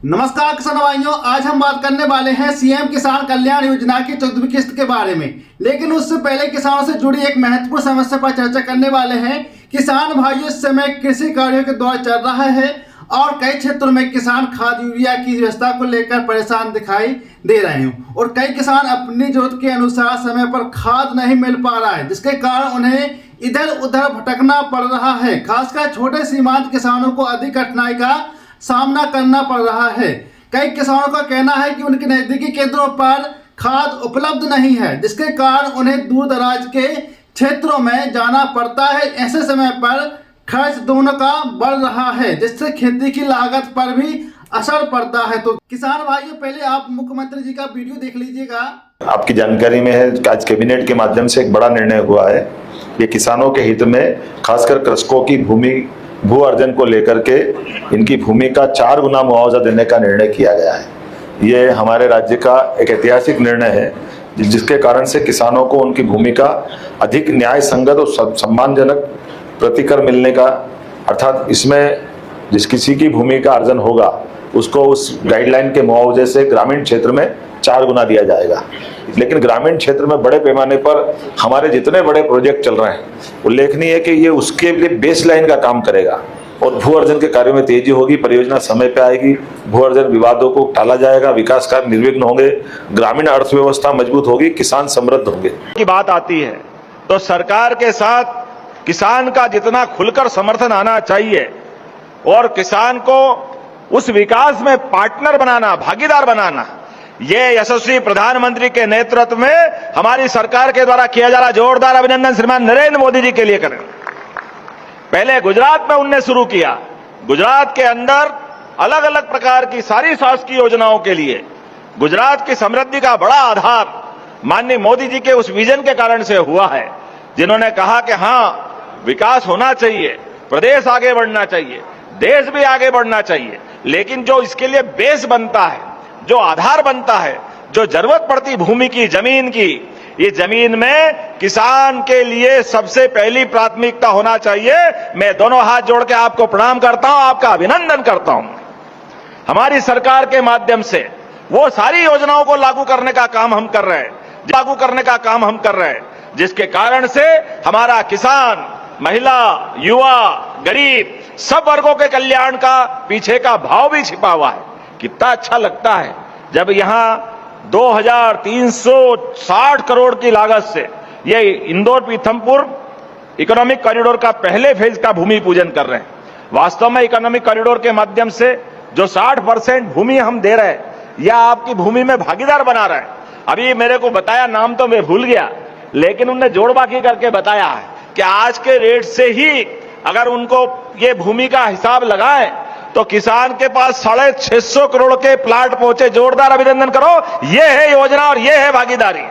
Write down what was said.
नमस्कार किसान भाइयों, आज हम बात करने वाले हैं सीएम किसान कल्याण योजना की 14वीं किस्त के बारे में। लेकिन उससे पहले किसानों से जुड़ी एक महत्वपूर्ण समस्या पर चर्चा करने वाले हैं। किसान भाइयों, इस समय कृषि कार्यों के दौर चल रहा है और कई क्षेत्रों में किसान खाद यूरिया की व्यवस्था को लेकर परेशान दिखाई दे रहे हैं और कई किसान अपनी जरूरत के अनुसार समय पर खाद नहीं मिल पा रहा है, जिसके कारण उन्हें इधर उधर भटकना पड़ रहा है। खासकर छोटे सीमांत किसानों को अधिक कठिनाई का सामना करना पड़ रहा है। कई किसानों का कहना है कि उनके नजदीकी केंद्रों पर खाद उपलब्ध नहीं है, जिसके कारण उन्हें दूर दराज के क्षेत्रों में जाना पड़ता है। ऐसे समय पर खर्च दोनों का बढ़ रहा है, जिससे खेती की लागत पर भी असर पड़ता है। तो किसान भाइयों, पहले आप मुख्यमंत्री जी का वीडियो देख लीजिएगा। आपकी जानकारी में है, आज कैबिनेट के माध्यम से एक बड़ा निर्णय हुआ है। ये किसानों के हित में, खासकर कृषकों की भू अर्जन को लेकर के इनकी भूमि का 4 गुना मुआवजा देने का निर्णय किया गया है। ये हमारे राज्य का एक ऐतिहासिक निर्णय है, जिसके कारण से किसानों को उनकी भूमि का अधिक न्याय संगत और सम्मानजनक प्रतिकर मिलने का, अर्थात इसमें जिस किसी की भूमि का अर्जन होगा उसको उस गाइडलाइन के मुआवजे से ग्रामीण क्षेत्र में 4 गुना दिया जाएगा। लेकिन ग्रामीण क्षेत्र में बड़े पैमाने पर हमारे जितने बड़े प्रोजेक्ट चल रहे हैं, उल्लेखनीय है कि ये उसके लिए बेस लाइन का काम करेगा और भू अर्जन के कार्यों में तेजी होगी, परियोजना समय पे आएगी, भू अर्जन विवादों को टाला जाएगा, विकास कार्य निर्विघ्न होंगे, ग्रामीण अर्थव्यवस्था मजबूत होगी, किसान समृद्ध होंगे। की बात आती है तो सरकार के साथ किसान का जितना खुलकर समर्थन आना चाहिए और किसान को उस विकास में पार्टनर बनाना, भागीदार बनाना, ये यशस्वी प्रधानमंत्री के नेतृत्व में हमारी सरकार के द्वारा किया जा रहा जोरदार अभिनंदन श्रीमान नरेंद्र मोदी जी के लिए करें। पहले गुजरात में उनने शुरू किया। गुजरात के अंदर अलग अलग प्रकार की सारी शासकीय योजनाओं के लिए गुजरात की समृद्धि का बड़ा आधार माननीय मोदी जी के उस विजन के कारण से हुआ है, जिन्होंने कहा कि हां, विकास होना चाहिए, प्रदेश आगे बढ़ना चाहिए, देश भी आगे बढ़ना चाहिए, लेकिन जो इसके लिए बेस बनता है, जो आधार बनता है, जो जरूरत पड़ती भूमि की, जमीन की, ये जमीन में किसान के लिए सबसे पहली प्राथमिकता होना चाहिए। मैं दोनों हाथ जोड़ के आपको प्रणाम करता हूं, आपका अभिनंदन करता हूं। हमारी सरकार के माध्यम से वो सारी योजनाओं को लागू करने का काम हम कर रहे हैं, जिसके कारण से हमारा किसान, महिला, युवा, गरीब सब वर्गों के कल्याण का पीछे का भाव भी छिपा हुआ है। कितना अच्छा लगता है जब यहां 2360 करोड़ की लागत से ये इंदौर पीथमपुर इकोनॉमिक कॉरिडोर का पहले फेज का भूमि पूजन कर रहे हैं। वास्तव में इकोनॉमिक कॉरिडोर के माध्यम से जो 60% भूमि हम दे रहे हैं, या आपकी भूमि में भागीदार बना रहे हैं। अभी मेरे को बताया, नाम तो मैं भूल गया, लेकिन उन्होंने जोड़ बाकी करके बताया है कि आज के रेट से ही अगर उनको ये भूमि का हिसाब लगाएं तो किसान के पास 650 करोड़ के प्लाट पहुंचे। जोरदार अभिनंदन करो। ये है योजना और ये है भागीदारी।